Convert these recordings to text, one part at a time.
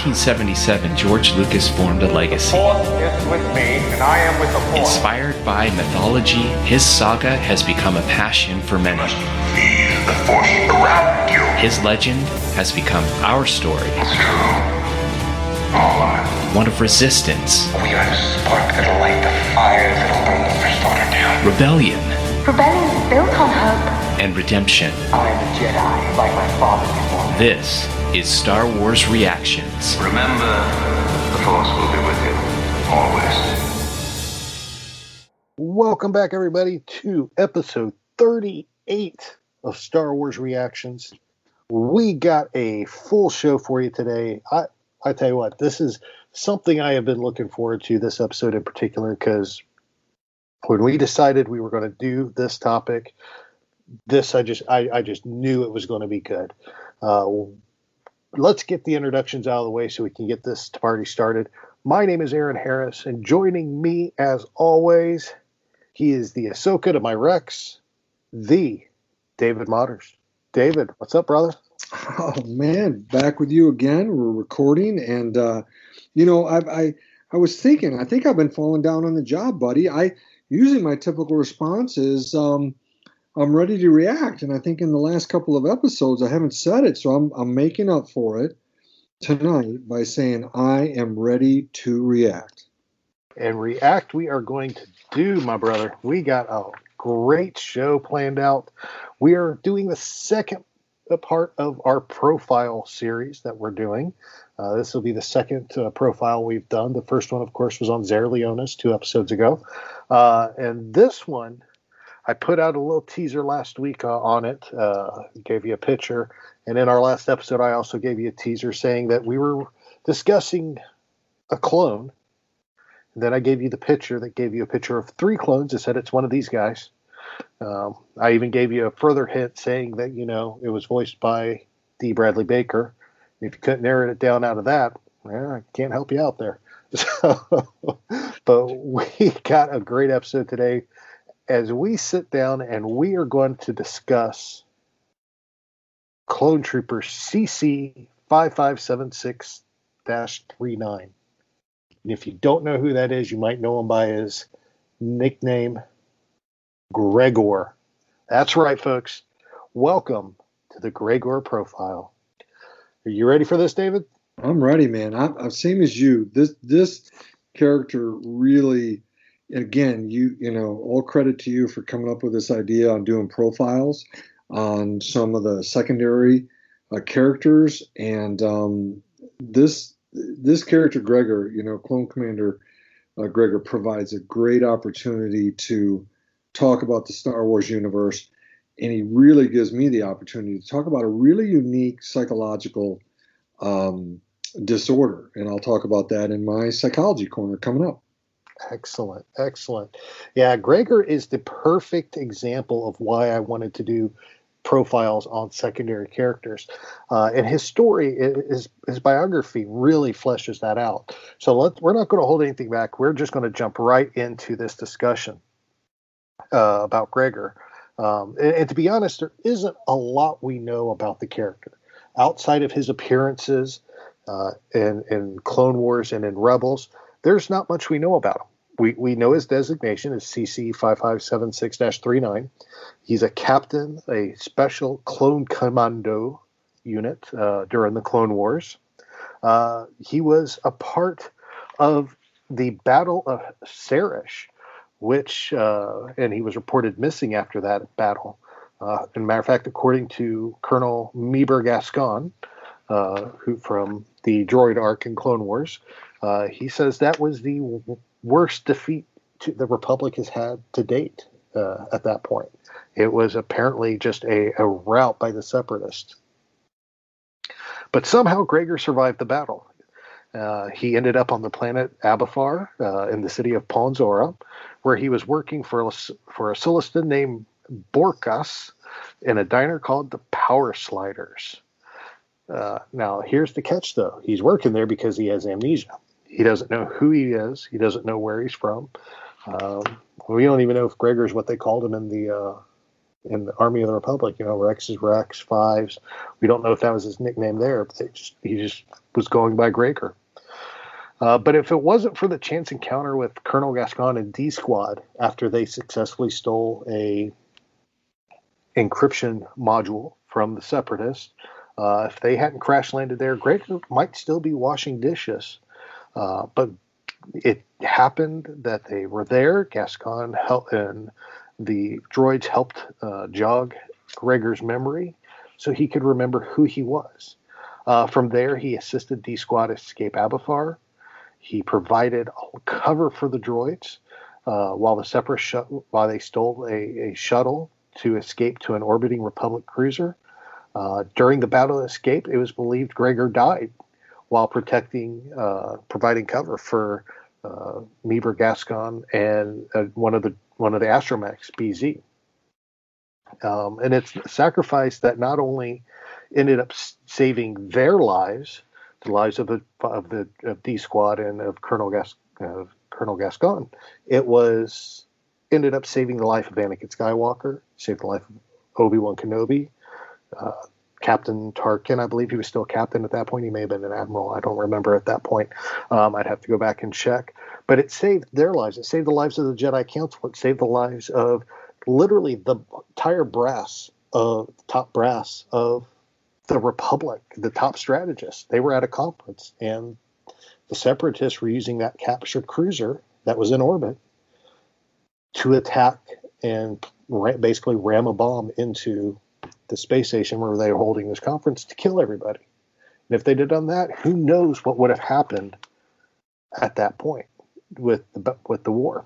1977, George Lucas formed a legacy. The Force is with me, and I am with the Force. Inspired by mythology, his saga has become a passion for many. Feel the Force around you. His legend has become our story. It's true. All of it. One of resistance. We are the spark that'll light the fire that'll burn the First Order down. Rebellion. Rebellion is built on hope. And redemption. I am a Jedi, like my father before me. This is Star Wars Reactions. Remember, the Force will be with you. Always. Welcome back, everybody, to episode 38 of Star Wars Reactions. We got a full show for you today. I tell you what, this is something I have been looking forward to, this episode in particular, because when we decided we were going to do this topic, I just knew it was going to be good. Let's get the introductions out of the way so we can get this party started. My name is Aaron Harris, and joining me, as always, he is the Ahsoka to my Rex, the David Motters. David, what's up, brother? Oh man, back with you again. We're recording, and I was thinking, I think I've been falling down on the job, buddy. Usually my typical response is I'm ready to react, and I think in the last couple of episodes I haven't said it, so I'm making up for it tonight by saying I am ready to react. And react we are going to do, my brother. We got a great show planned out. We are doing the second part of our profile series that we're doing. This will be the second profile we've done. The first one, of course, was on Zare Leonis 2 episodes ago. And this one, I put out a little teaser last week on it, gave you a picture. And in our last episode, I also gave you a teaser saying that we were discussing a clone. And then I gave you the picture that gave you a picture of 3 clones. It said it's one of these guys. I even gave you a further hint saying that, it was voiced by D. Bradley Baker. If you couldn't narrow it down out of that, I can't help you out there. But we got a great episode today as we sit down and we are going to discuss Clone Trooper CC 5576-39. And if you don't know who that is, you might know him by his nickname, Gregor. That's right, folks. Welcome to the Gregor Profile. Are you ready for this, David? I'm ready, man. I'm same as you. This character really, again, all credit to you for coming up with this idea on doing profiles on some of the secondary characters. And this character, Gregor, Clone Commander Gregor, provides a great opportunity to talk about the Star Wars universe, and he really gives me the opportunity to talk about a really unique psychological disorder, and I'll talk about that in my psychology corner coming up. Excellent. Yeah, Gregor is the perfect example of why I wanted to do profiles on secondary characters, and his story, his biography really fleshes that out. So we're not going to hold anything back. We're just going to jump right into this discussion about Gregor. And to be honest, there isn't a lot we know about the character outside of his appearances in Clone Wars and in Rebels. There's not much we know about him. We know his designation is CC 5576-39. He's a captain, a special Clone Commando unit during the Clone Wars. He was a part of the Battle of Sarish, and he was reported missing after that battle. As a matter of fact, according to Colonel Meber Gascon, who from the droid arc in Clone Wars, he says that was the worst defeat the Republic has had to date at that point. It was apparently just a rout by the Separatists. But somehow Gregor survived the battle. He ended up on the planet Abafar in the city of Ponzora, where he was working for a Sulistan named Borkas in a diner called the Power Sliders. Now, here's the catch, though. He's working there because he has amnesia. He doesn't know who he is. He doesn't know where he's from. We don't even know if Gregor's what they called him in the in the Army of the Republic. Rex is Rex, Fives. We don't know if that was his nickname there, but he just was going by Gregor. But if it wasn't for the chance encounter with Colonel Gascon and D Squad after they successfully stole a encryption module from the Separatists, if they hadn't crash landed there, Gregor might still be washing dishes. But it happened that they were there. Gascon helped, and the droids helped jog Gregor's memory so he could remember who he was. From there, he assisted D Squad escape Abafar. He provided cover for the droids while the Separatists while they stole a shuttle to escape to an orbiting Republic cruiser. During the battle of escape, it was believed Gregor died while providing cover for Meeber Gascon and one of the astromechs, BZ. And it's a sacrifice that not only ended up saving their lives, the lives of D Squad and of Colonel Gascon, it ended up saving the life of Anakin Skywalker, saved the life of Obi-Wan Kenobi, Captain Tarkin. I believe he was still captain at that point. He may have been an admiral. I don't remember at that point. I'd have to go back and check. But it saved their lives. It saved the lives of the Jedi Council. It saved the lives of literally the entire top brass of the Republic, the top strategists. They were at a conference, and the Separatists were using that captured cruiser that was in orbit to attack and basically ram a bomb into the space station where they were holding this conference to kill everybody. And if they'd have done that, who knows what would have happened at that point with the war.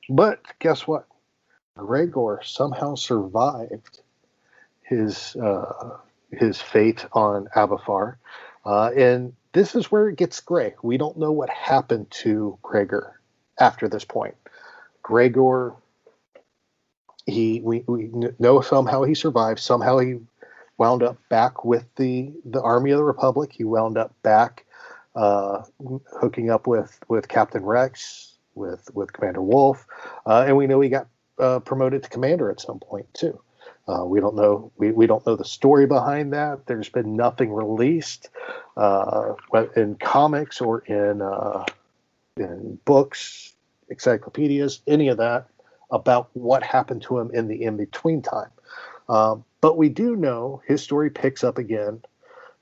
But guess what? Gregor somehow survived his fate on Abafar, and this is where it gets gray. We don't know what happened to Gregor after this point. Gregor, we know somehow he survived. Somehow he wound up back with the Army of the Republic. He wound up back hooking up with Captain Rex, with Commander Wolf, and we know he got promoted to commander at some point too. We don't know. We don't know the story behind that. There's been nothing released in comics or in books, encyclopedias, any of that about what happened to him in the in-between time. But we do know his story picks up again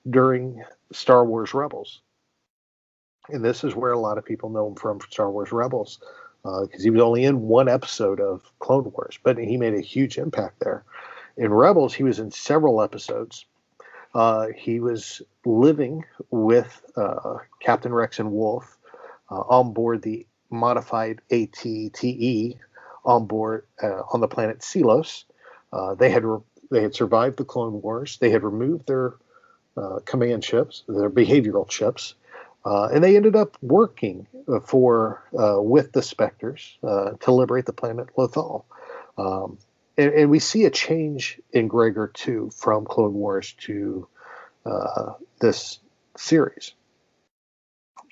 during Star Wars Rebels. And this is where a lot of people know him from Star Wars Rebels, because he was only in one episode of Clone Wars, but he made a huge impact there. In Rebels, he was in several episodes. He was living with Captain Rex and Wolf on board the modified AT-TE on board on the planet Selos. They had survived the Clone Wars. They had removed their command chips, their behavioral chips, and they ended up working with the Spectres to liberate the planet Lothal. And we see a change in Gregor too from Clone Wars to this series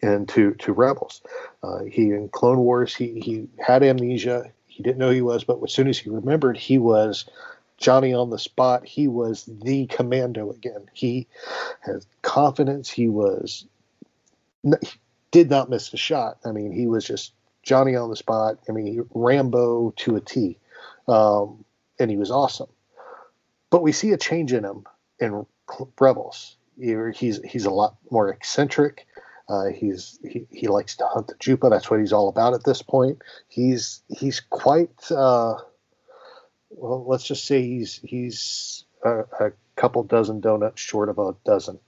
and to Rebels. He in Clone Wars he had amnesia. He didn't know he was, but as soon as he remembered, he was Johnny on the spot. He was the commando again. He had confidence. He did not miss a shot. I mean, he was just Johnny on the spot. I mean, Rambo to a T. And he was awesome. But we see a change in him in Rebels. He's a lot more eccentric. He likes to hunt the Jupa. That's what he's all about at this point. He's quite well. Let's just say he's a couple dozen donuts short of a dozen,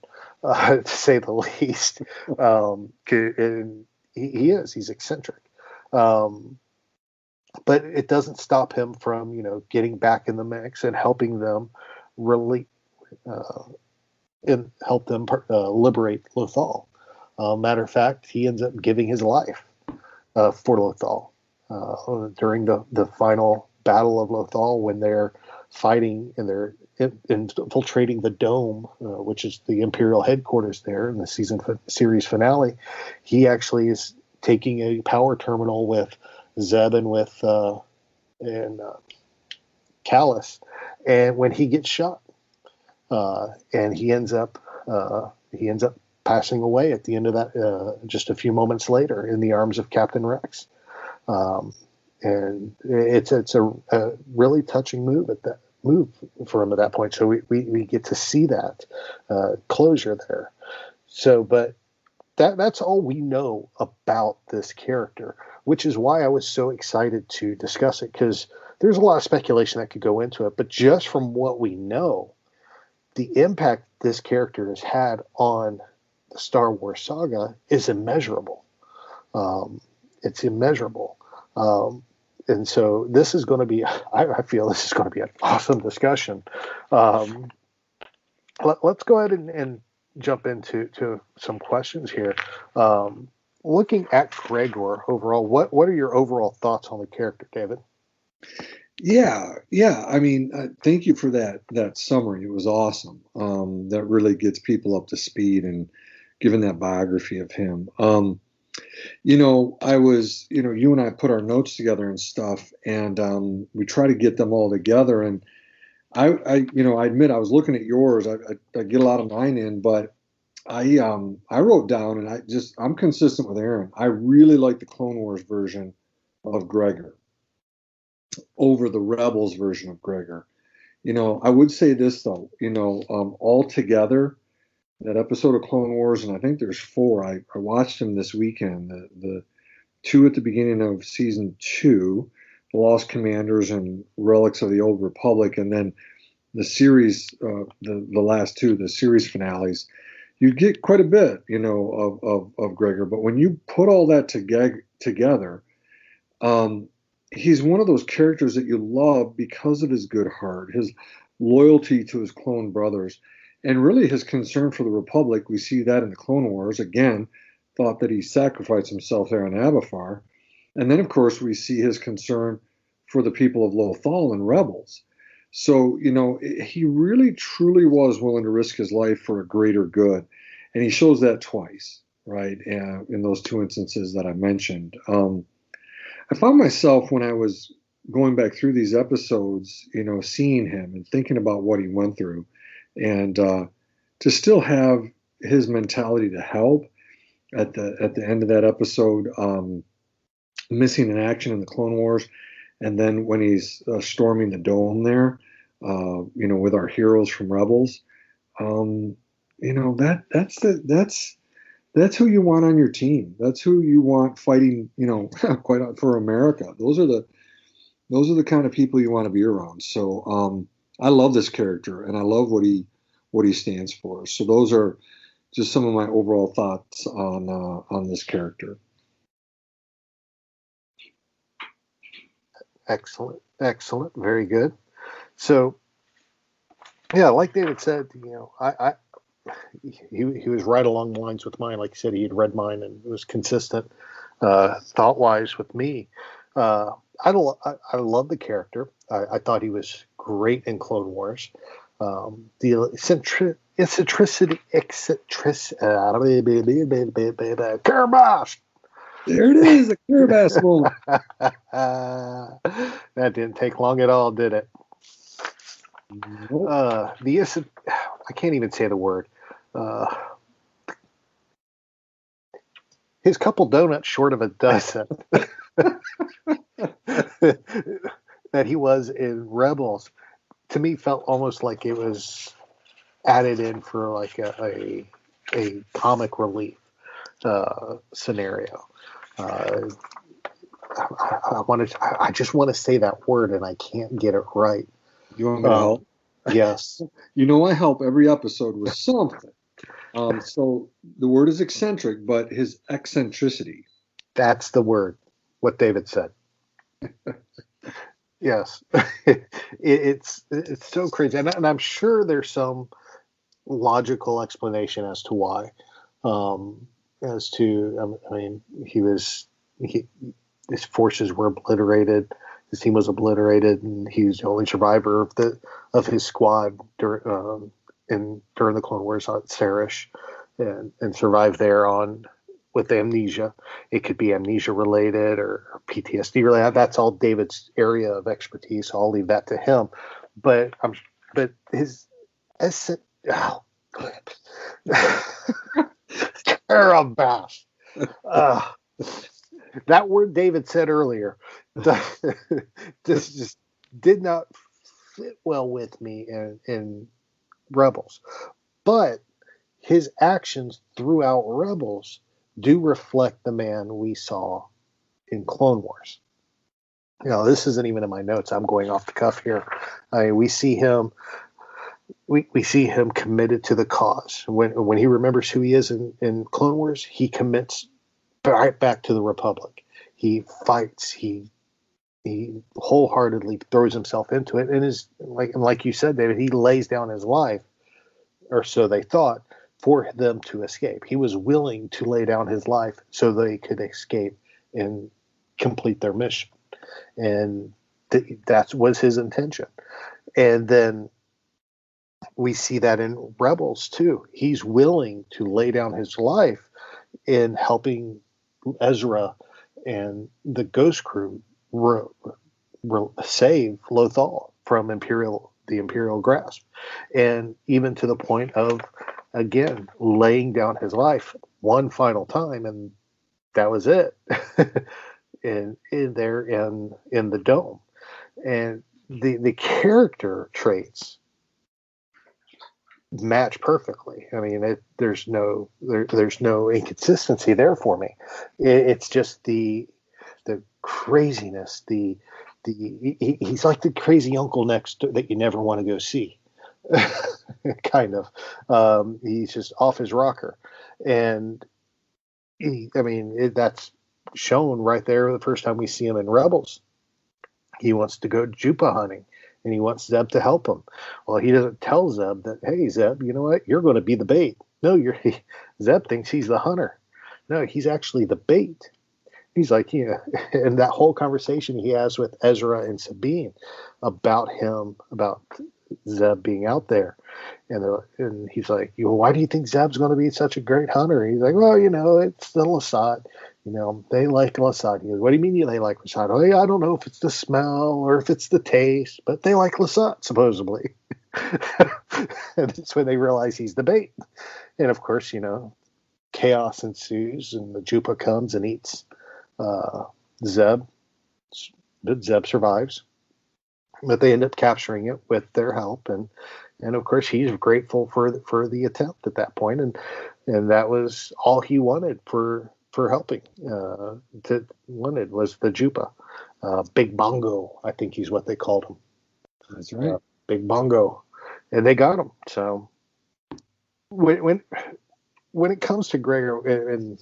to say the least. And he's eccentric. But it doesn't stop him from, getting back in the mix and helping them really and help them liberate Lothal. Matter of fact, he ends up giving his life for Lothal during the final battle of Lothal when they're fighting and they're infiltrating the dome, which is the Imperial headquarters there in the series finale. He actually is taking a power terminal with Zeb and with callous, and when he gets shot, and he ends up passing away at the end of that, just a few moments later, in the arms of Captain Rex. And it's a really touching move for him at that point. So we get to see that closure there. So, but that's all we know about this character, which is why I was so excited to discuss it, because there's a lot of speculation that could go into it. But just from what we know, the impact this character has had on the Star Wars saga is immeasurable. It's immeasurable. And so this is going to be, I feel this is going to be an awesome discussion. Let's go ahead and jump into some questions here. Looking at Gregor overall, what are your overall thoughts on the character, David? Yeah. I mean, thank you for that summary. It was awesome. That really gets people up to speed and given that biography of him. I was, you and I put our notes together and stuff, and we try to get them all together. And I admit I was looking at yours. I get a lot of mine in, but I wrote down, and I'm consistent with Aaron. I really like the Clone Wars version of Gregor over the Rebels version of Gregor. I would say this though, all together, that episode of Clone Wars, and I think there's 4. I watched them this weekend. The 2 at the beginning of season 2, The Lost Commanders and Relics of the Old Republic, and then the series, the last 2, the series finales. You get quite a bit, of Gregor. But when you put all that together, he's one of those characters that you love because of his good heart, his loyalty to his clone brothers, and really his concern for the Republic. We see that in the Clone Wars. Again, thought that he sacrificed himself there on Abafar. And then, of course, we see his concern for the people of Lothal and Rebels. So, he really, truly was willing to risk his life for a greater good. And he shows that twice, right, in those 2 instances that I mentioned. I found myself, when I was going back through these episodes, seeing him and thinking about what he went through, and to still have his mentality to help at the end of that episode, missing in action in the Clone Wars, and then when he's storming the dome there, with our heroes from Rebels, that's who you want on your team. That's who you want fighting, quite for America. Those are the kind of people you want to be around. So I love this character, and I love what he stands for. So those are just some of my overall thoughts on this character. Excellent, very good. So, yeah, like David said, he was right along the lines with mine. Like you said, he had read mine and was consistent thought-wise with me. I love the character. I thought he was great in Clone Wars. The eccentricity, Kerbash. There it is, a Kerbash moment. That didn't take long at all, did it? Nope. I can't even say the word. His couple donuts short of a dozen that he was in Rebels, to me felt almost like it was added in for like a comic relief scenario. I just want to say that word and I can't get it right. You want me to help? Yes. I help every episode with something. So the word is eccentric, but his eccentricity. That's the word, what David said. Yes. It's so crazy. And I'm sure there's some logical explanation as to why. His forces were obliterated. His team was obliterated, and he was the only survivor of his squad during the Clone Wars on Serish, and survived there on with amnesia. It could be amnesia related or PTSD related. That's all David's area of expertise. So I'll leave that to him. But his essence. Oh, Carabas. That word David said earlier, this just did not fit well with me in Rebels. But his actions throughout Rebels do reflect the man we saw in Clone Wars. This isn't even in my notes. I'm going off the cuff here. We see him. We see him committed to the cause. When he remembers who he is in Clone Wars, he commits right back to the Republic. He fights. He wholeheartedly throws himself into it, and is like you said, David. He lays down his life, or so they thought, for them to escape. He was willing to lay down his life so they could escape and complete their mission, and that was his intention. And then we see that in Rebels too. He's willing to lay down his life in helping Ezra and the Ghost Crew save Lothal from the Imperial grasp, and even to the point of, again, laying down his life one final time, and that was it. in the dome, and the character traits match perfectly. I mean, there's no inconsistency there for me. It's just the craziness. He's like the crazy uncle next door that you never want to go see. Kind of. He's just off his rocker, and that's shown right there the first time we see him in Rebels. He wants to go Jupa hunting, and he wants Zeb to help him. Well, he doesn't tell Zeb that, hey, Zeb, you know what? You're going to be the bait. No, Zeb thinks he's the hunter. No, he's actually the bait. He's like, yeah. And that whole conversation he has with Ezra and Sabine about Zeb being out there. And he's like, why do you think Zeb's going to be such a great hunter? He's like, well, it's the Lasat. They like Lasat. He goes, what do you mean they like Lasat? Oh, yeah, I don't know if it's the smell or if it's the taste, but they like Lasat, supposedly. And it's when they realize he's the bait. And of course, chaos ensues, and the Jupa comes and eats Zeb. But Zeb survives. But they end up capturing it with their help, and of course he's grateful for the attempt at that point, and that was all he wanted for helping. Wanted was the Jupa, Big Bongo, I think he's what they called him. That's right, Big Bongo, and they got him. So when it comes to Gregor, and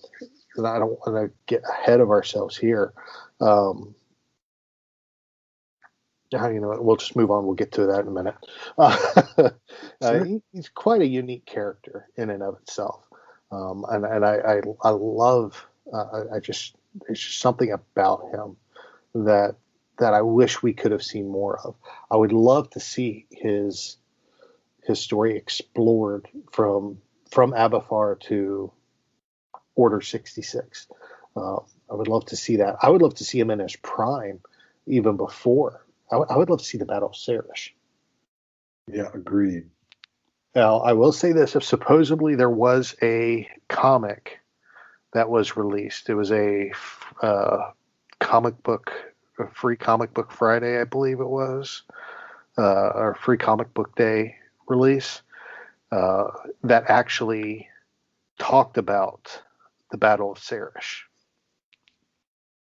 I don't want to get ahead of ourselves here. We'll just move on. We'll get to that in a minute. Sure. He's quite a unique character in and of itself, and I love. There's just something about him that I wish we could have seen more of. I would love to see his story explored from Abafar to Order 66. I would love to see that. I would love to see him in his prime, even before. I would love to see the Battle of Sarish. Yeah, agreed. Now, I will say this. If supposedly there was a comic that was released. It was a free comic book Friday, I believe it was, or free comic book day release, that actually talked about the Battle of Sarish.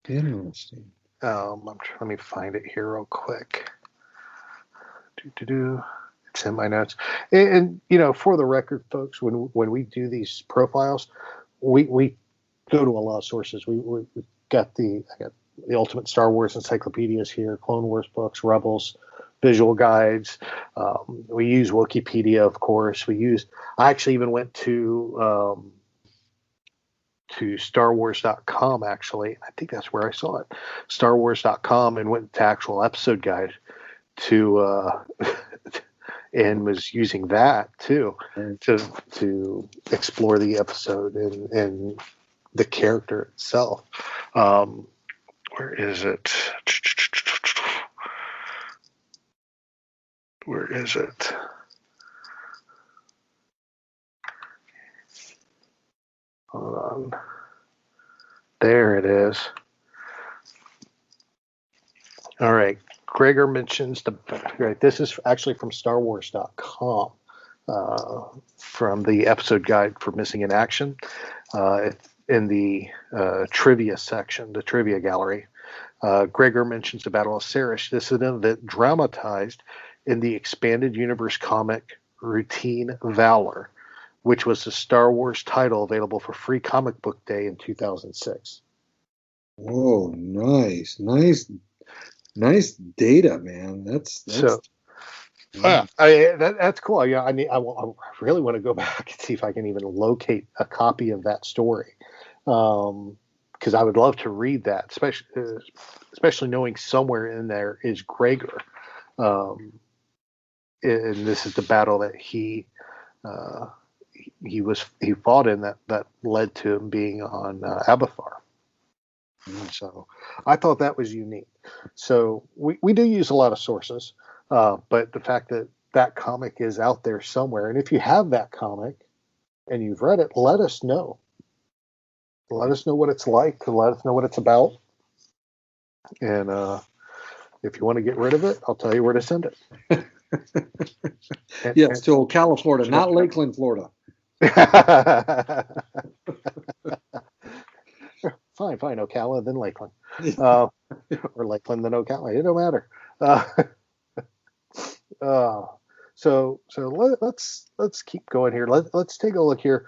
Interesting. Let me find it here real quick. It's in my notes. And for the record, folks, when we do these profiles, we go to a lot of sources. We got I got the Ultimate Star Wars encyclopedias here, Clone Wars books, Rebels, visual guides. We use Wikipedia, of course. I actually even went to StarWars.com, actually. I think that's where I saw it. StarWars.com, and went to actual episode guide and was using that too to explore the episode and the character itself. Where is it? Where is it? Hold on. There it is. All right. Gregor mentions right. This is actually from StarWars.com, from the episode guide for Missing in Action, in the trivia section, the trivia gallery. Gregor mentions the Battle of Sarish. This is an event dramatized in the expanded universe comic Routine Valor, which was the Star Wars title available for free comic book day in 2006. Oh, nice data, man. That's So. yeah. That's cool. Yeah, I really want to go back and see if I can even locate a copy of that story, because I would love to read that, especially knowing somewhere in there is Gregor, and this is the battle that he fought in that led to him being on Abathar. And so I thought that was unique. So we do use a lot of sources, but the fact that comic is out there somewhere, and if you have that comic and you've read it, let us know. Let us know what it's like. Let us know what it's about. And if you want to get rid of it, I'll tell you where to send it. Yes, to Ocala, Florida, not Lakeland, Florida. Fine, Ocala, then Lakeland, or Lakeland, then Ocala. It don't matter. So let's keep going here. Let's take a look here.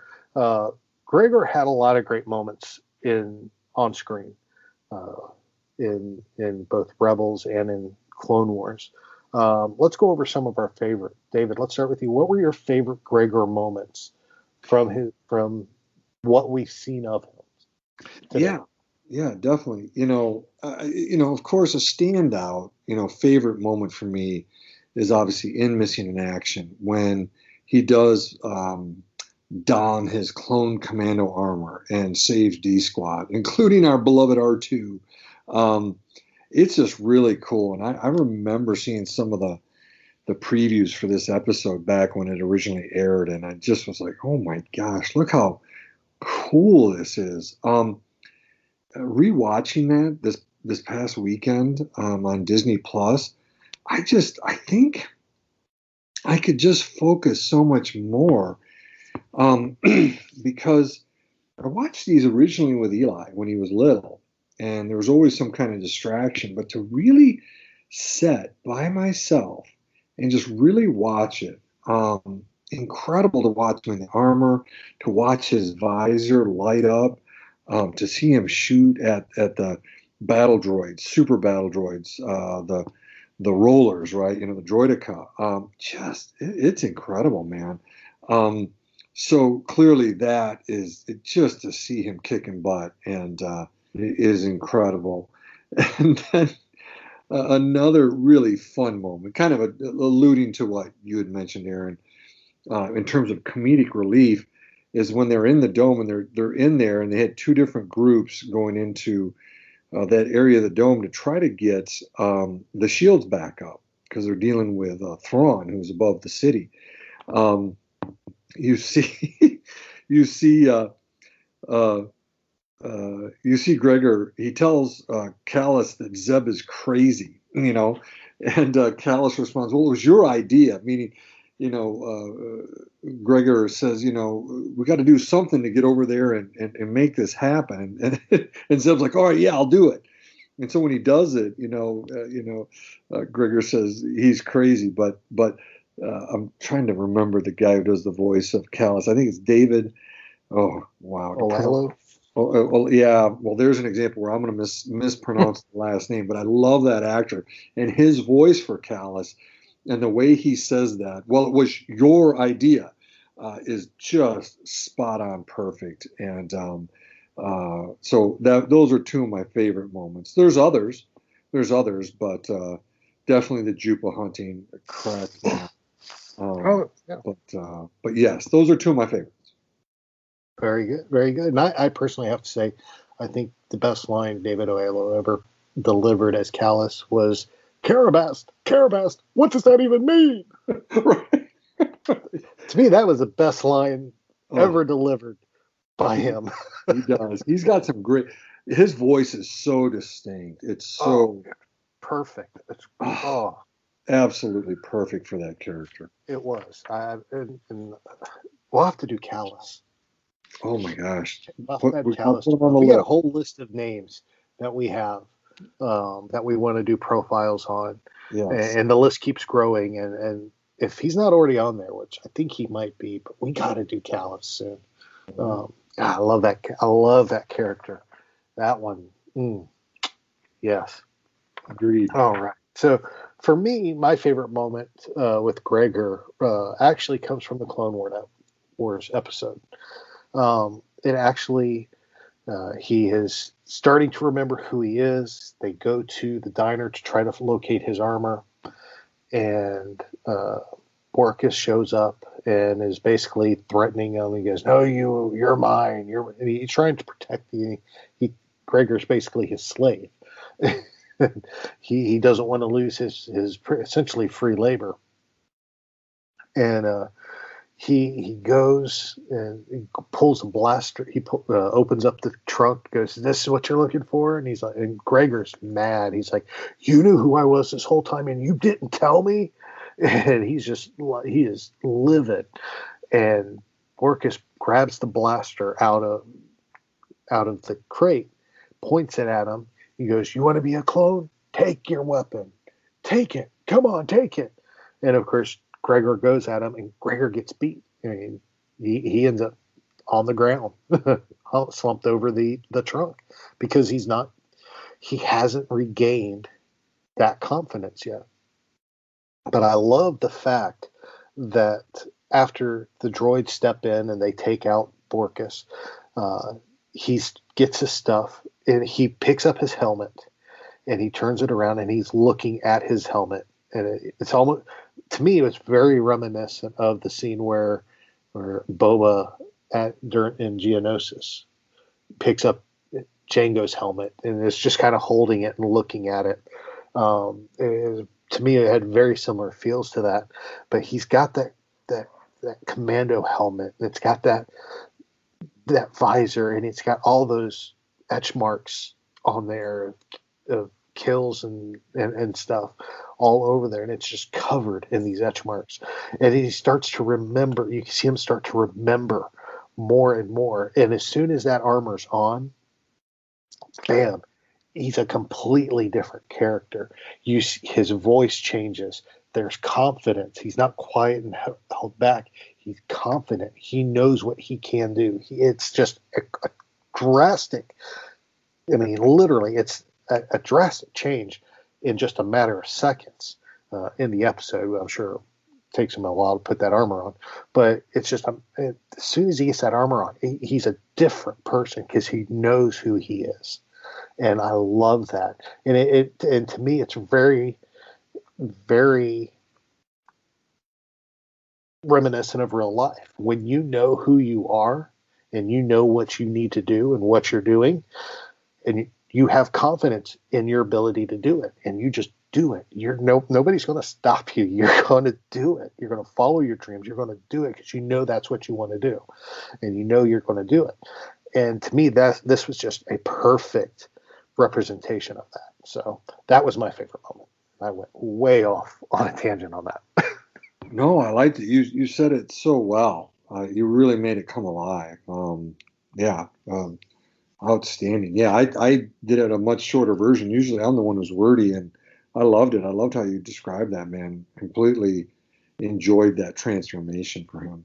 Gregor had a lot of great moments on screen, in both Rebels and in Clone Wars. Let's go over some of our favorite. David, let's start with you. What were your favorite Gregor moments from what we've seen of him today? Yeah, definitely. Of course, a standout, favorite moment for me is obviously in Missing in Action when he does don his Clone Commando armor and saves D Squad, including our beloved R2. It's just really cool, and I remember seeing some of the previews for this episode back when it originally aired, and I just was like, oh my gosh, look how cool this is. Rewatching that this past weekend on Disney Plus, I think I could just focus so much more, because I watched these originally with Eli when he was little, and there was always some kind of distraction. But to really sit by myself and just really watch it, incredible to watch him in the armor, to watch his visor light up, to see him shoot at the battle droids, super battle droids, the rollers, right? The droideka. It's incredible, man. So clearly that is just to see him kicking butt, and it is incredible. And then another really fun moment, kind of alluding to what you had mentioned, Aaron, in terms of comedic relief, is when they're in the dome and they're in there, and they had two different groups going into that area of the dome to try to get the shields back up, because they're dealing with Thrawn, who's above the city. You see, you see Gregor. He tells Callus that Zeb is crazy, and Callus responds, "Well, it was your idea," meaning, Gregor says, we got to do something to get over there and make this happen. And Zeb's like, all right, yeah, I'll do it. And so when he does it, Gregor says he's crazy, but I'm trying to remember the guy who does the voice of Callus. I think it's David. Oh, wow. Hello. Oh, yeah. Well, there's an example where I'm going to mispronounce the last name, but I love that actor and his voice for Callus. And the way he says that, well, it was your idea, is just spot on perfect. And so those are two of my favorite moments. There's others, but definitely the Jupa hunting cracked me up. Yeah. But yes, those are two of my favorites. Very good, very good. And I personally have to say, I think the best line David Oyelowo ever delivered as Callus was, "Carabast, Carabast, what does that even mean?" Right. To me, that was the best line Oh, ever delivered by him. he does. He's got some great. His voice is so distinct. It's Oh, so perfect. oh, Oh, absolutely perfect for that character. it was. And we'll have to do Callus. Oh my gosh. We'll have to add I'll Callus put to him on the we got a list. whole list of names that we have that we want to do profiles on, Yes. and the list keeps growing. And if he's not already on there, which I think he might be, but we got to do Callus soon. I love that. I love that character. That one. Yes. Agreed. All right. So for me, my favorite moment with Gregor actually comes from the Clone Wars episode. It actually, he is starting to remember who he is. They go to the diner to try to locate his armor, and Orcus shows up and is basically threatening him. He goes, "No, you're mine. And he's trying to protect the. Gregor's basically his slave. He doesn't want to lose his essentially free labor, and he goes and he pulls a blaster. He opens up the trunk, goes, "This is what you're looking for?" And he's like, and Gregor's mad. He's like, "You knew who I was this whole time, and you didn't tell me." And he is livid. And Orcus grabs the blaster out of the crate, points it at him. He goes, "You want to be a clone? Take your weapon. Take it. Come on, take it." And of course, Gregor goes at him, and Gregor gets beat. I mean, he ends up on the ground, slumped over the trunk, because he hasn't regained that confidence yet. But I love the fact that after the droids step in and they take out Borkus, he gets his stuff and he picks up his helmet and he turns it around and he's looking at his helmet. And it's almost, to me, it was very reminiscent of the scene where Boba in Geonosis picks up Jango's helmet and is just kind of holding it and looking at it. To me, it had very similar feels to that, but he's got that commando helmet. It's got that visor, and it's got all those etch marks on there of kills and stuff all over there, and it's just covered in these etch marks. And he starts to remember. You can see him start to remember more and more. And as soon as that armor's on, bam, he's a completely different character. His voice changes. There's confidence. He's not quiet and held back. He's confident. He knows what he can do. It's just a drastic. I mean, literally, it's a drastic change in just a matter of seconds in the episode. I'm sure it takes him a while to put that armor on, but it's just as soon as he gets that armor on, he's a different person because he knows who he is. And I love that. And and to me, it's very, very reminiscent of real life. When you know who you are and you know what you need to do and what you're doing, and you have confidence in your ability to do it, and you just do it. Nobody's going to stop you. You're going to do it. You're going to follow your dreams. You're going to do it because you know that's what you want to do, and you know you're going to do it. And to me, this was just a perfect representation of that. So that was my favorite moment. I went way off on a tangent on that. No, I liked it. You said it so well. You really made it come alive. Yeah, outstanding. Yeah, I did it a much shorter version. Usually I'm the one who's wordy, and I loved it. I loved how you described that, man. Completely enjoyed that transformation for him.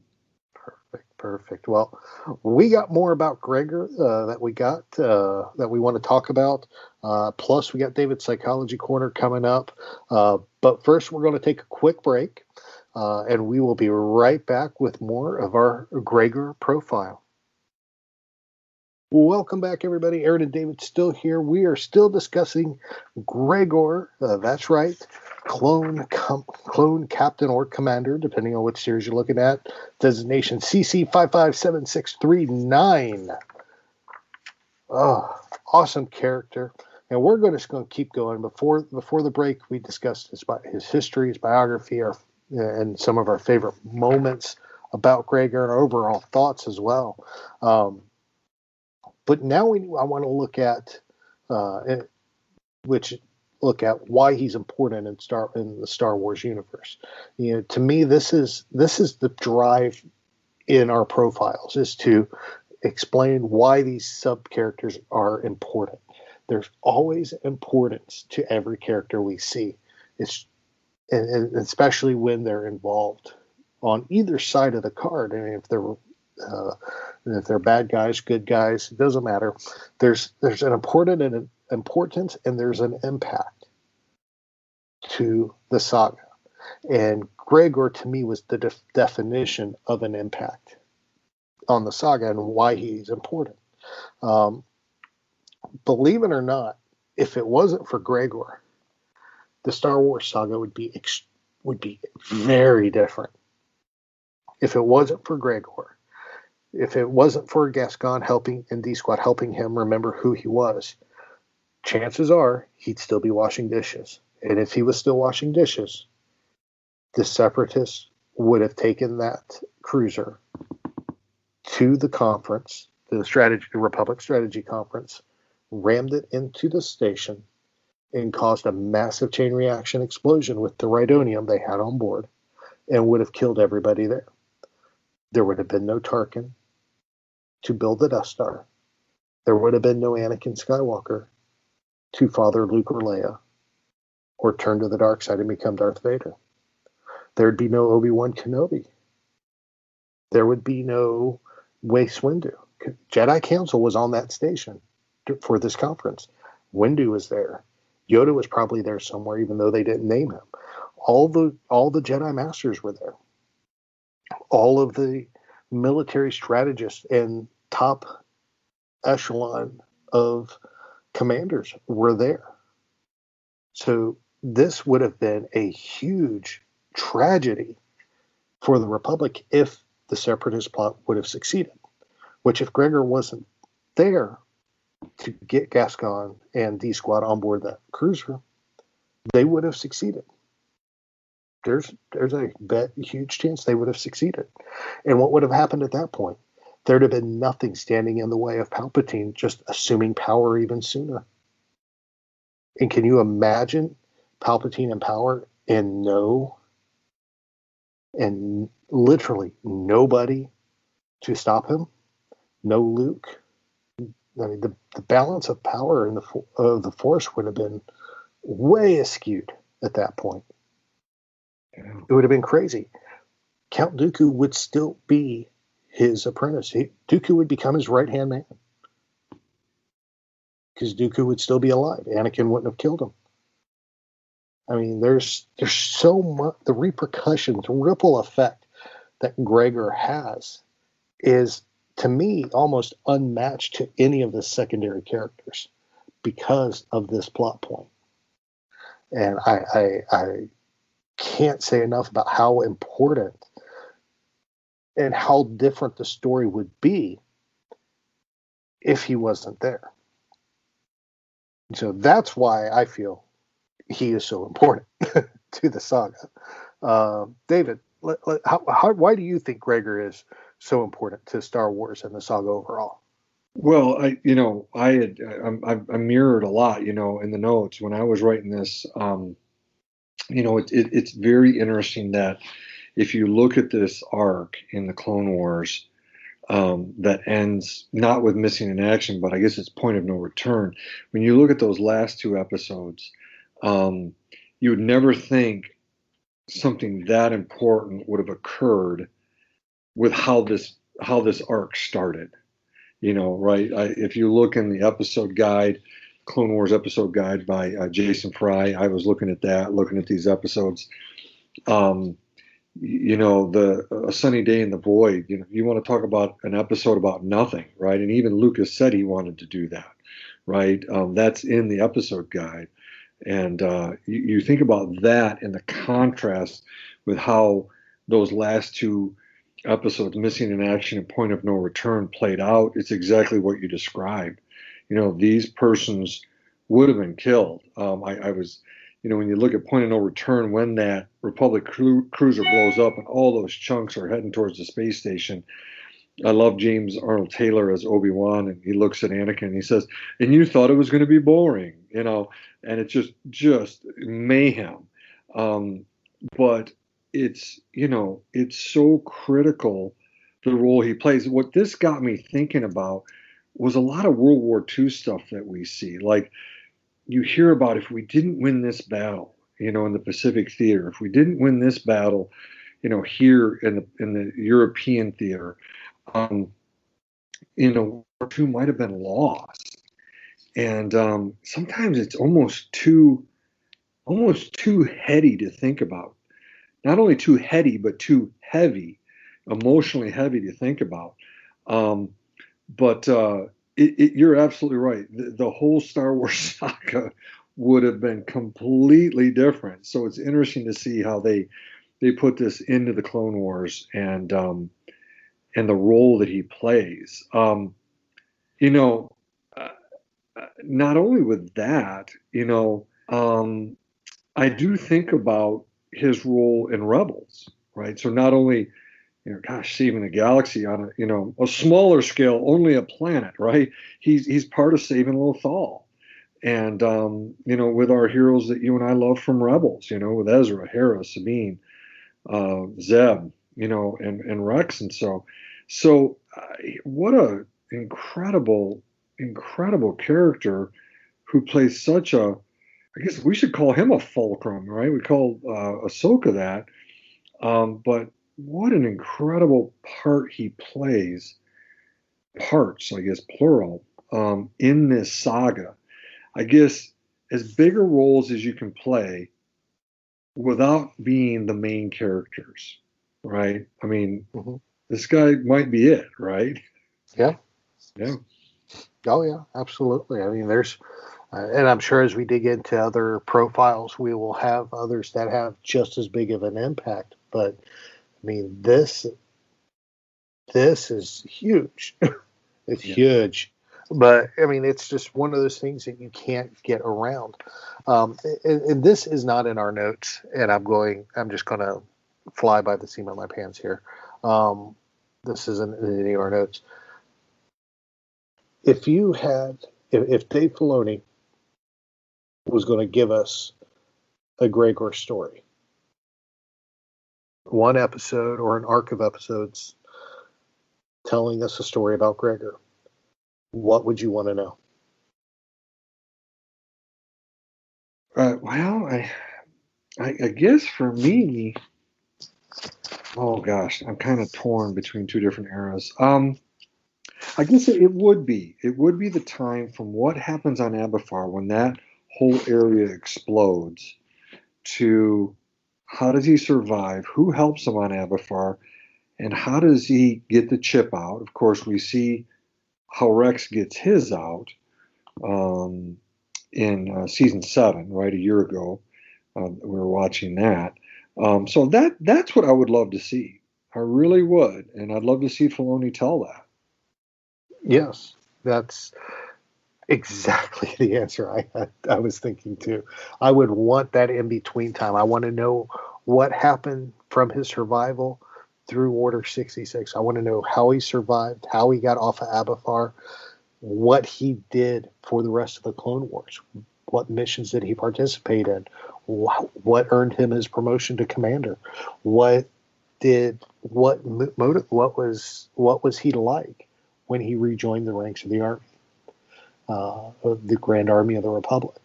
Perfect. Well, we got more about Gregor that we want to talk about. Plus, we got David's Psychology Corner coming up. But first, we're going to take a quick break, and we will be right back with more of our Gregor profile. Welcome back, everybody. Aaron and David still here. We are still discussing Gregor. That's right. Clone Captain or Commander, depending on which series you're looking at. Designation CC557639. Oh, awesome character. And we're just going to keep going. Before the break, we discussed his history, his biography, and some of our favorite moments about Gregor and our overall thoughts as well. But now I want to look at why he's important in the Star Wars universe. To me, this is the drive in our profiles, is to explain why these sub characters are important. There's always importance to every character we see. And especially when they're involved on either side of the card. And if they're bad guys, good guys, it doesn't matter. There's an importance and there's an impact to the saga. And Gregor, to me, was the definition of an impact on the saga and why he's important. Believe it or not, if it wasn't for Gregor, the Star Wars saga would be very different. If it wasn't for Gregor, if it wasn't for Gascon helping and D-Squad helping him remember who he was, chances are he'd still be washing dishes. And if he was still washing dishes, the Separatists would have taken that cruiser to the conference, the Republic Strategy Conference, rammed it into the station, and caused a massive chain reaction explosion with the Rhydonium they had on board, and would have killed everybody there. There would have been no Tarkin to build the Death Star. There would have been no Anakin Skywalker to father Luke or Leia, or turn to the dark side and become Darth Vader. There'd be no Obi-Wan Kenobi. There would be no Mace Windu. Jedi Council was on that station for this conference. Windu was there. Yoda was probably there somewhere, even though they didn't name him. All the Jedi Masters were there. All of the military strategists and top echelon of commanders were there. So this would have been a huge tragedy for the Republic if the Separatist plot would have succeeded. Which, if Gregor wasn't there to get Gascon and D-Squad on board that cruiser, they would have succeeded. There's a huge chance they would have succeeded. And what would have happened at that point? There'd have been nothing standing in the way of Palpatine just assuming power even sooner. And can you imagine Palpatine in power and literally nobody to stop him? No Luke. I mean, the balance of power in the Force would have been way askewed at that point. It would have been crazy. Count Dooku would still be his apprentice. Dooku would become his right-hand man. Because Dooku would still be alive. Anakin wouldn't have killed him. I mean, there's so much. The repercussions, the ripple effect that Gregor has is, to me, almost unmatched to any of the secondary characters because of this plot point. And I can't say enough about how important and how different the story would be if he wasn't there. So that's why I feel he is so important to the saga. David, why do you think Gregor is so important to Star Wars and the saga overall? Well, I mirrored a lot, in the notes when I was writing this. It's very interesting that if you look at this arc in the Clone Wars, that ends not with missing in action, but I guess it's point of no return. When you look at those last two episodes, you would never think something that important would have occurred with how this arc started. Right? If you look in the episode guide, Clone Wars episode guide by Jason Fry, I was looking at these episodes. A Sunny Day in the Void. You want to talk about an episode about nothing, right? And even Lucas said he wanted to do that, right? That's in the episode guide. And you think about that and the contrast with how those last two episodes, Missing in Action and Point of No Return, played out. It's exactly what you described. These persons would have been killed. I was, when you look at Point of No Return, when that Republic cruiser blows up and all those chunks are heading towards the space station, I love James Arnold Taylor as Obi-Wan, and he looks at Anakin and he says, "And you thought it was going to be boring, and it's just mayhem." But it's so critical, the role he plays. What this got me thinking about was a lot of World War II stuff that we see. Like, you hear about, if we didn't win this battle, in the Pacific theater, if we didn't win this battle, here in the European theater, World War II might have been lost. And sometimes it's almost too heady to think about. Not only too heady, but too heavy, emotionally heavy to think about. But you're absolutely right. The whole Star Wars saga would have been completely different. So it's interesting to see how they put this into the Clone Wars and the role that he plays. Not only with that, I do think about his role in Rebels, right? So not only, saving the galaxy on a smaller scale, only a planet, right? He's part of saving Lothal. And, with our heroes that you and I love from Rebels, with Ezra, Hera, Sabine, Zeb, and Rex. And so what a incredible character who plays such a, I guess we should call him a fulcrum, right? We call Ahsoka that. But what an incredible part he plays, parts, I guess, plural, in this saga. I guess as bigger roles as you can play without being the main characters, right? I mean, This guy might be it, right? Yeah. Yeah. Oh, yeah, absolutely. I mean, there's, and I'm sure as we dig into other profiles, we will have others that have just as big of an impact. But I mean, this is huge. It's huge. But I mean, it's just one of those things that you can't get around. And this is not in our notes, and I'm just going to fly by the seam of my pants here. This isn't in any of our notes. If Dave Filoni was going to give us a Gregor story, one episode or an arc of episodes telling us a story about Gregor, what would you want to know? Well, I guess for me, oh gosh, I'm kind of torn between two different eras. I guess it would be the time from what happens on Aberfar when that whole area explodes to how does he survive, who helps him on Aberfar, and how does he get the chip out. Of course, we see how Rex gets his out in season 7, right, a year ago. We were watching that. So that's what I would love to see. I really would, and I'd love to see Filoni tell that. Yes, that's exactly the answer I was thinking too. I would want that in between time. I want to know what happened from his survival through Order 66. I want to know how he survived, how he got off of Aberfar, what he did for the rest of the Clone Wars, what missions did he participate in, what earned him his promotion to commander, what was he like when he rejoined the ranks of the army, of the Grand Army of the Republic.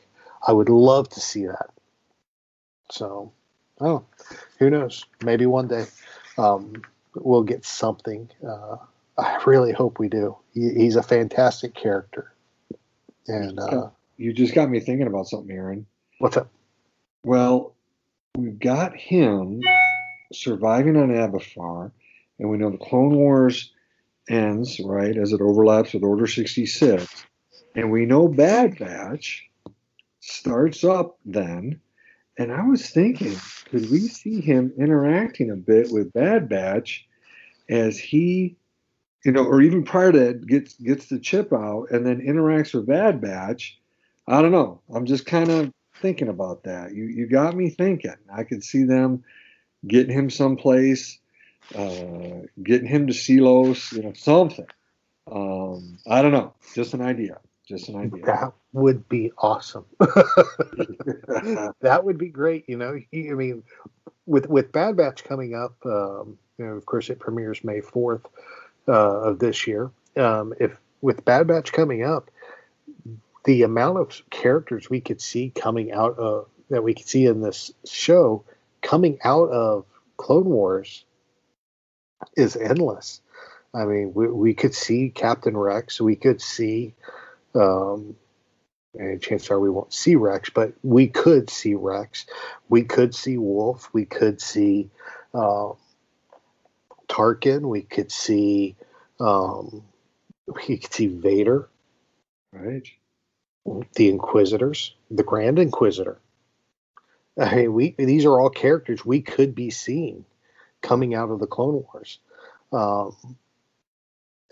I would love to see that. So, who knows? Maybe one day we'll get something. I really hope we do. He's a fantastic character. And you just got me thinking about something, Aaron. What's up? Well, we've got him surviving on Abafar, and we know the Clone Wars ends, right, as it overlaps with Order 66. And we know Bad Batch starts up then. And I was thinking, could we see him interacting a bit with Bad Batch as he, or even prior to that, gets the chip out and then interacts with Bad Batch? I don't know. I'm just kind of thinking about that. You got me thinking. I could see them getting him someplace, getting him to Silos, something. I don't know. Just an idea. That would be awesome. That would be great. I mean, with Bad Batch coming up, of course, it premieres May 4th of this year. If with Bad Batch coming up, the amount of characters we could see coming out of that we could see in this show coming out of Clone Wars is endless. I mean, we could see Captain Rex. We could see, and chances are we won't see Rex, but we could see Rex. We could see Wolf. We could see Tarkin. We could see Vader. Right. The Inquisitors, the Grand Inquisitor. I mean, these are all characters we could be seeing coming out of the Clone Wars. I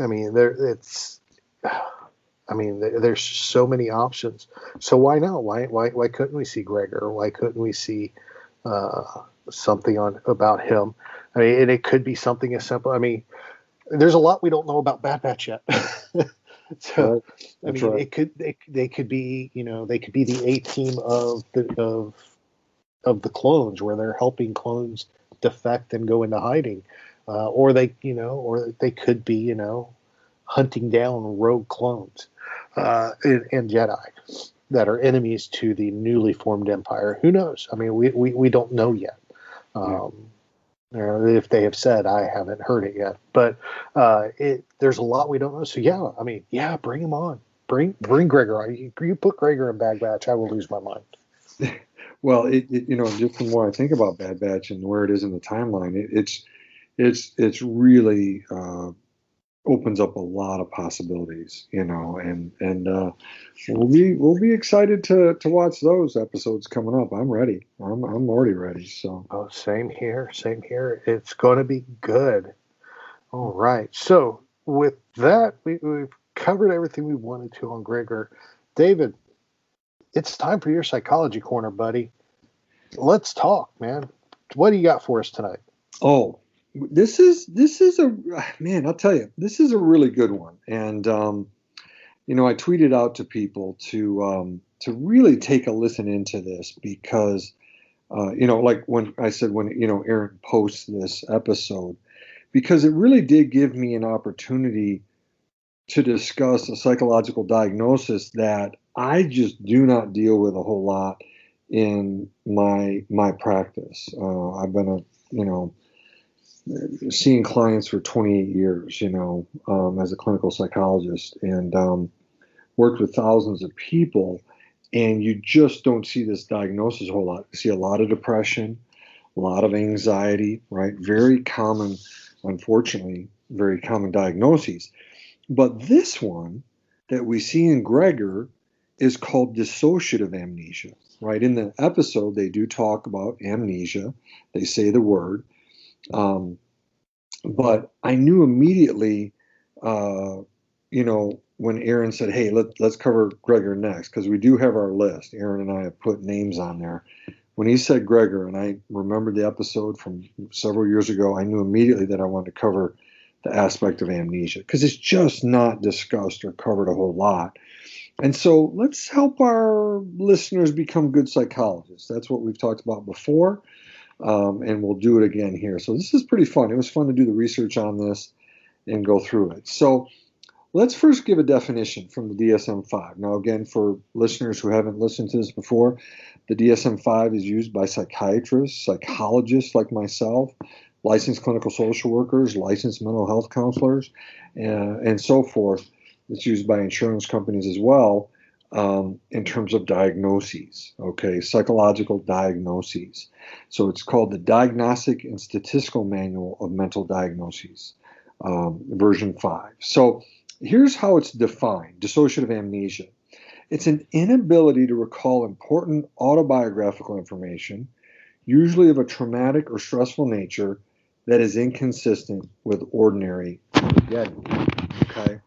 mean, there's so many options. So why not? Why couldn't we see Gregor? Why couldn't we see something about him? I mean, and it could be something as simple. I mean, there's a lot we don't know about Bad Batch yet. So, I mean, right. They could be the A-team of the clones, where they're helping clones defect and go into hiding, or they could be hunting down rogue clones and Jedi that are enemies to the newly formed Empire. Who knows? I mean, we don't know yet. If they have said, I haven't heard it yet, but there's a lot we don't know. So bring him on. Bring Gregor. You put Gregor in Bad Batch, I will lose my mind. Well, just the more I think about Bad Batch and where it is in the timeline, it's really opens up a lot of possibilities, and we'll be excited to watch those episodes coming up. I'm ready. I'm already ready. So same here. It's going to be good. All right. So with that, we've covered everything we wanted to on Gregor. David, it's time for your psychology corner, buddy. Let's talk, man. What do you got for us tonight? Oh, this is man, I'll tell you, this is a really good one. And, I tweeted out to people to really take a listen into this because, like when Aaron posts this episode, because it really did give me an opportunity to discuss a psychological diagnosis that I just do not deal with a whole lot in my practice. I've been seeing clients for 28 years, as a clinical psychologist, and worked with thousands of people, and you just don't see this diagnosis a whole lot. You see a lot of depression, a lot of anxiety, right? Very common, unfortunately, very common diagnoses. But this one that we see in Gregor is called dissociative amnesia, right? In the episode, they do talk about amnesia. They say the word. But I knew immediately, when Aaron said, hey, let's cover Gregor next, because we do have our list. Aaron and I have put names on there. When he said Gregor, and I remembered the episode from several years ago, I knew immediately that I wanted to cover the aspect of amnesia, because it's just not discussed or covered a whole lot. And so let's help our listeners become good psychologists. That's what we've talked about before. And we'll do it again here. So this is pretty fun. It was fun to do the research on this and go through it. So let's first give a definition from the DSM-5. Now, again, for listeners who haven't listened to this before, the DSM-5 is used by psychiatrists, psychologists like myself, licensed clinical social workers, licensed mental health counselors, and so forth. It's used by insurance companies as well. in terms of diagnoses, okay, psychological diagnoses. So it's called the Diagnostic and Statistical Manual of Mental Diagnoses, version 5. So here's how it's defined: dissociative amnesia. It's an inability to recall important autobiographical information, usually of a traumatic or stressful nature, that is inconsistent with ordinary forgetting. Okay.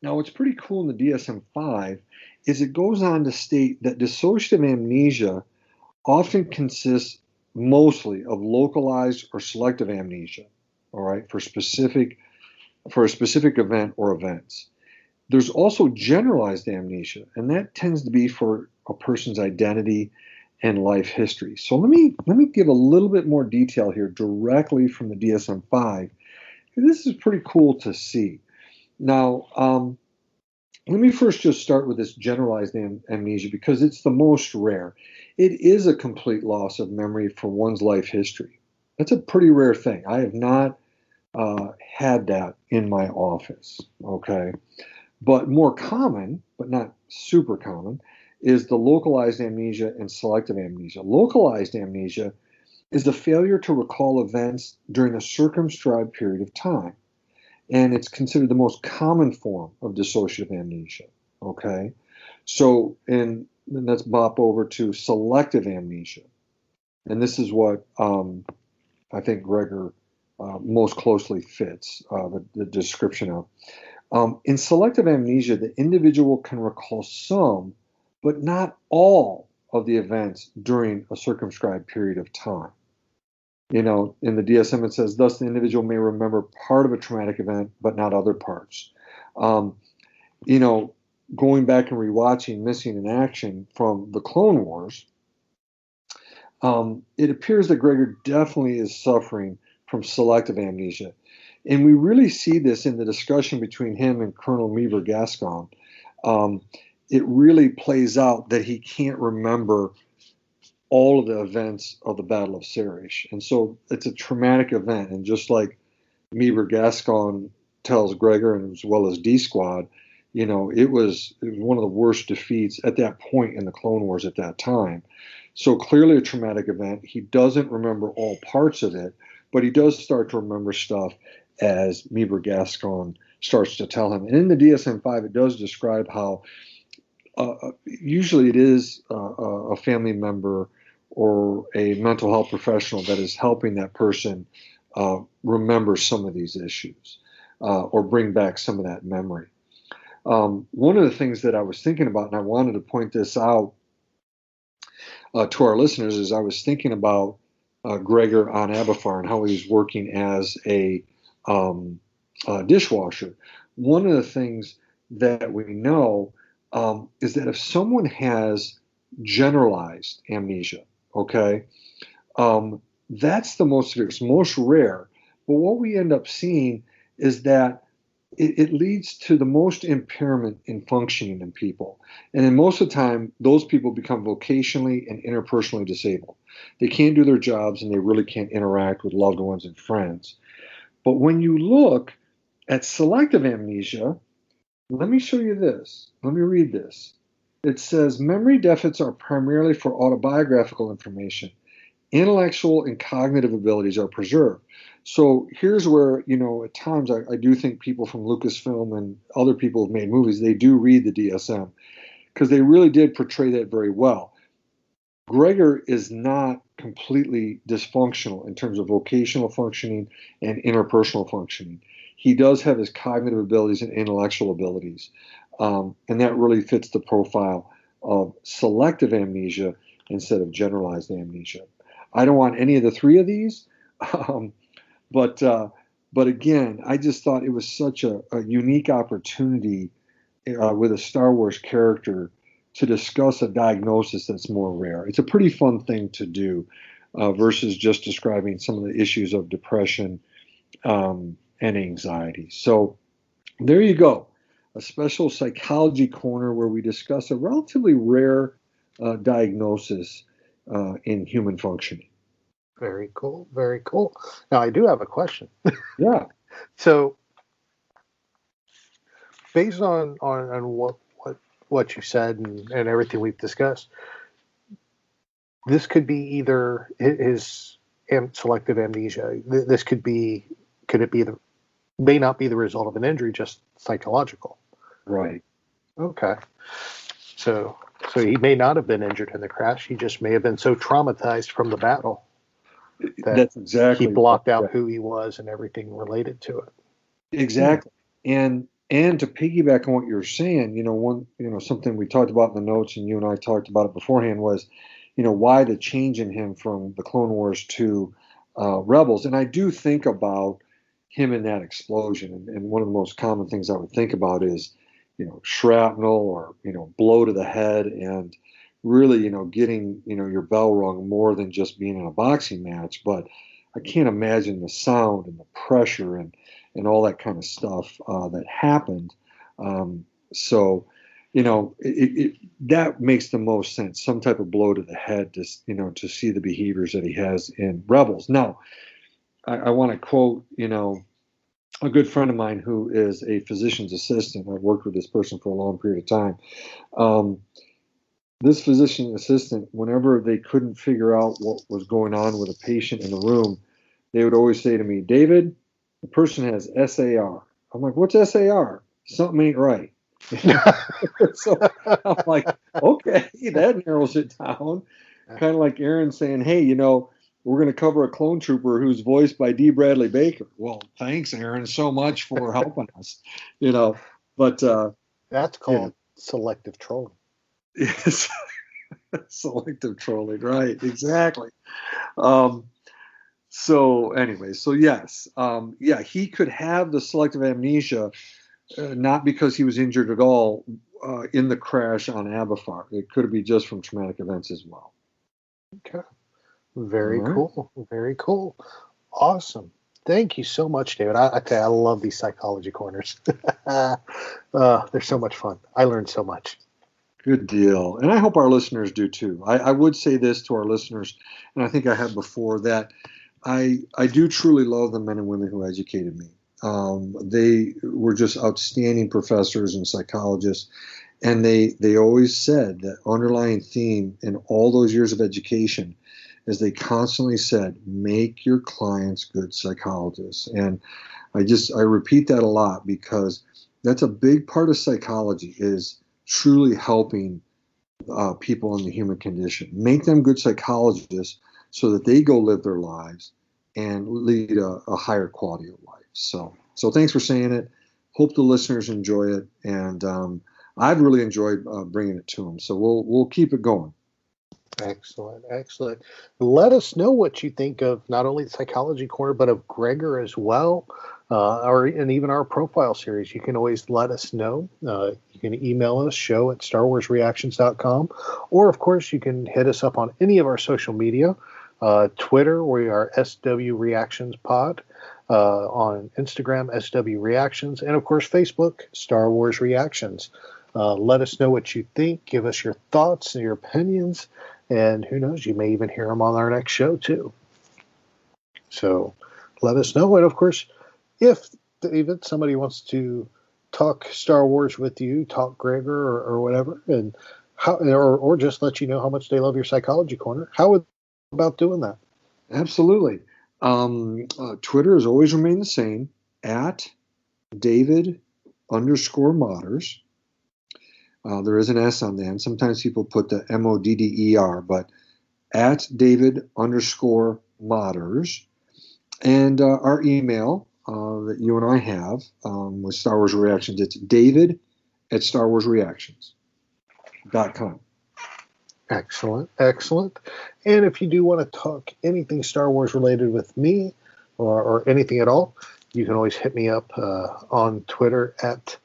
Now, what's pretty cool in the DSM-5 is it goes on to state that dissociative amnesia often consists mostly of localized or selective amnesia, all right, for a specific event or events. There's also generalized amnesia, and that tends to be for a person's identity and life history. So let me give a little bit more detail here directly from the DSM-5. This is pretty cool to see. Now, let me first just start with this generalized amnesia because it's the most rare. It is a complete loss of memory for one's life history. That's a pretty rare thing. I have not had that in my office, okay? But more common, but not super common, is the localized amnesia and selective amnesia. Localized amnesia is the failure to recall events during a circumscribed period of time. And it's considered the most common form of dissociative amnesia, okay? So, and let's bop over to selective amnesia. And this is what I think Gregor most closely fits the description of. In selective amnesia, the individual can recall some, but not all of the events during a circumscribed period of time. You know, in the DSM, it says, thus the individual may remember part of a traumatic event, but not other parts. You know, going back and rewatching Missing in Action from the Clone Wars, it appears that Gregor definitely is suffering from selective amnesia. And we really see this in the discussion between him and Colonel Meeber Gascon. It really plays out that he can't remember all of the events of the Battle of Sarish. And so it's a traumatic event. And just like Meeber Gascon tells Gregor, and as well as D-Squad, you know, it was one of the worst defeats at that point in the Clone Wars at that time. So clearly a traumatic event. He doesn't remember all parts of it, but he does start to remember stuff as Meeber Gascon starts to tell him. And in the DSM-5, it does describe how usually it is a family member or a mental health professional that is helping that person remember some of these issues or bring back some of that memory. One of the things that I was thinking about, and I wanted to point this out to our listeners, is I was thinking about Gregor on Abafar and how he was working as a dishwasher. One of the things that we know is that if someone has generalized amnesia, okay, that's the most severe, it's most rare. But what we end up seeing is that it leads to the most impairment in functioning in people. And then most of the time, those people become vocationally and interpersonally disabled. They can't do their jobs and they really can't interact with loved ones and friends. But when you look at selective amnesia, let me show you this. Let me read this. It says, memory deficits are primarily for autobiographical information. Intellectual and cognitive abilities are preserved. So here's where, you know, at times I do think people from Lucasfilm and other people who've made movies, they do read the DSM because they really did portray that very well. Gregor is not completely dysfunctional in terms of vocational functioning and interpersonal functioning. He does have his cognitive abilities and intellectual abilities. And that really fits the profile of selective amnesia instead of generalized amnesia. I don't want any of the three of these. But again, I just thought it was such a unique opportunity with a Star Wars character to discuss a diagnosis that's more rare. It's a pretty fun thing to do versus just describing some of the issues of depression and anxiety. So there you go, a special psychology corner where we discuss a relatively rare diagnosis in human functioning. Very cool. Very cool. Now, I do have a question. Yeah. So, based on what what you said and everything we've discussed, this could be either his selective amnesia. This could it be may not be the result of an injury, just psychological. Right. Okay. So he may not have been injured in the crash. He just may have been so traumatized from the battle that That's exactly he blocked out right. who he was and everything related to it. Exactly. And to piggyback on what you're saying, something we talked about in the notes, and you and I talked about it beforehand, was, why the change in him from the Clone Wars to Rebels. And I do think about him in that explosion. And one of the most common things I would think about is, shrapnel or, blow to the head, and really, getting, your bell rung more than just being in a boxing match. But I can't imagine the sound and the pressure and all that kind of stuff that happened. So, that makes the most sense. Some type of blow to the head to see the behaviors that he has in Rebels. Now, I want to quote, a good friend of mine who is a physician's assistant. I've worked with this person for a long period of time. This physician assistant, whenever they couldn't figure out what was going on with a patient in the room, they would always say to me, "David, the person has SAR." I'm like, "What's SAR?" "Something ain't right." So I'm like, okay, that narrows it down. Kind of like Aaron saying, "Hey, we're going to cover a clone trooper who's voiced by D. Bradley Baker." Well, thanks, Aaron, so much for helping us. But that's called selective trolling. Yes. Selective trolling, right? Exactly. So anyway, so yes, he could have the selective amnesia, not because he was injured at all in the crash on Abafar. It could be just from traumatic events as well. Okay. Very All right. cool. Very cool. Awesome. Thank you so much, David. I tell you, I love these psychology corners. They're so much fun. I learned so much. Good deal. And I hope our listeners do too. I would say this to our listeners, and I think I have before, that I do truly love the men and women who educated me. They were just outstanding professors and psychologists, and they always said that underlying theme in all those years of education is they constantly said, make your clients good psychologists. And I repeat that a lot, because that's a big part of psychology, is truly helping people in the human condition. Make them good psychologists so that they go live their lives and lead a higher quality of life. So thanks for saying it. Hope the listeners enjoy it, and I've really enjoyed bringing it to them. So we'll keep it going. Excellent. Let us know what you think of not only the Psychology Corner, but of Gregor as well, and even our profile series. You can always let us know. You can email us, show@StarWarsReactions.com, or of course you can hit us up on any of our social media. Twitter, we are SW Reactions Pod. On Instagram, SW Reactions, and of course Facebook, Star Wars Reactions. Let us know what you think. Give us your thoughts and your opinions. And who knows, you may even hear them on our next show, too. So let us know. And, of course, if, David, somebody wants to talk Star Wars with you, talk Gregor or whatever, and or just let you know how much they love your Psychology Corner, how would about doing that? Absolutely. Twitter has always remained the same, @David_Modders. There is an S on the end. Sometimes people put the MODDER, but @David_Modders. And our email that you and I have with Star Wars Reactions, it's David@StarWarsReactions.com. Excellent. And if you do want to talk anything Star Wars related with me or anything at all, you can always hit me up on Twitter at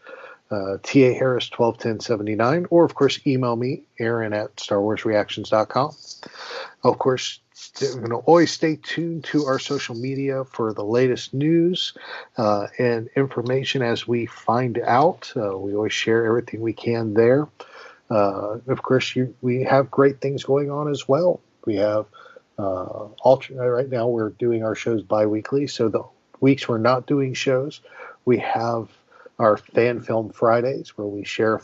TAHarris121079, or of course email me, Aaron@StarWarsReactions.com. Of course, you can always stay tuned to our social media for the latest news and information as we find out. We always share everything we can there. Of course, we have great things going on as well. We have right now we're doing our shows bi-weekly, so the weeks we're not doing shows, we have our Fan Film Fridays, where we share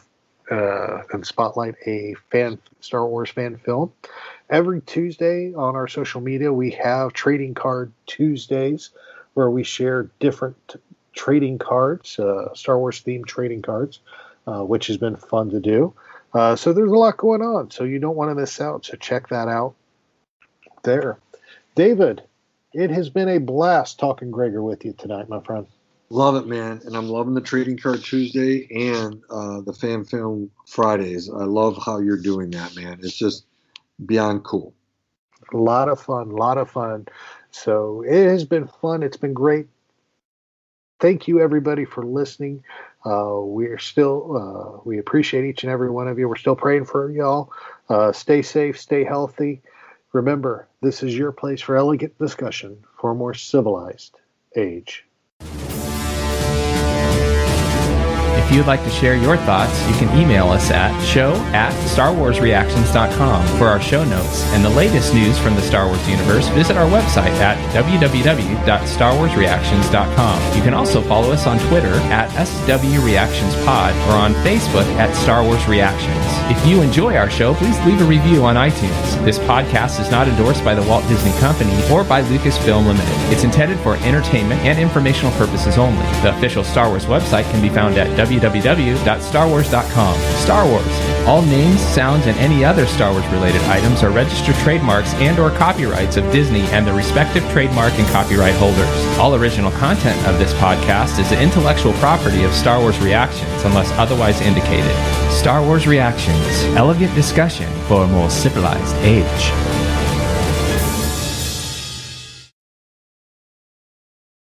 and spotlight a Star Wars fan film. Every Tuesday on our social media, we have Trading Card Tuesdays, where we share different trading cards, Star Wars themed trading cards, which has been fun to do. So there's a lot going on, so you don't want to miss out. So check that out there. David, it has been a blast talking Gregor with you tonight, my friend. Love it, man. And I'm loving the Trading Card Tuesday and the Fan Film Fridays. I love how you're doing that, man. It's just beyond cool. A lot of fun. So it has been fun. It's been great. Thank you, everybody, for listening. We appreciate each and every one of you. We're still praying for y'all. Stay safe, stay healthy. Remember, this is your place for elegant discussion for a more civilized age. If you'd like to share your thoughts, you can email us at show@starwarsreactions.com for our show notes and the latest news from the Star Wars universe. Visit our website at www.starwarsreactions.com. You can also follow us on Twitter at SWReactionsPod or on Facebook at Star Wars Reactions. If you enjoy our show, please leave a review on iTunes. This podcast is not endorsed by the Walt Disney Company or by Lucasfilm Limited. It's intended for entertainment and informational purposes only. The official Star Wars website can be found at www.starwars.com. Star Wars. All names, sounds, and any other Star Wars related items are registered trademarks and or copyrights of Disney and the respective trademark and copyright holders. All original content of this podcast is the intellectual property of Star Wars Reactions unless otherwise indicated. Star Wars Reactions. Elegant discussion for a more civilized age.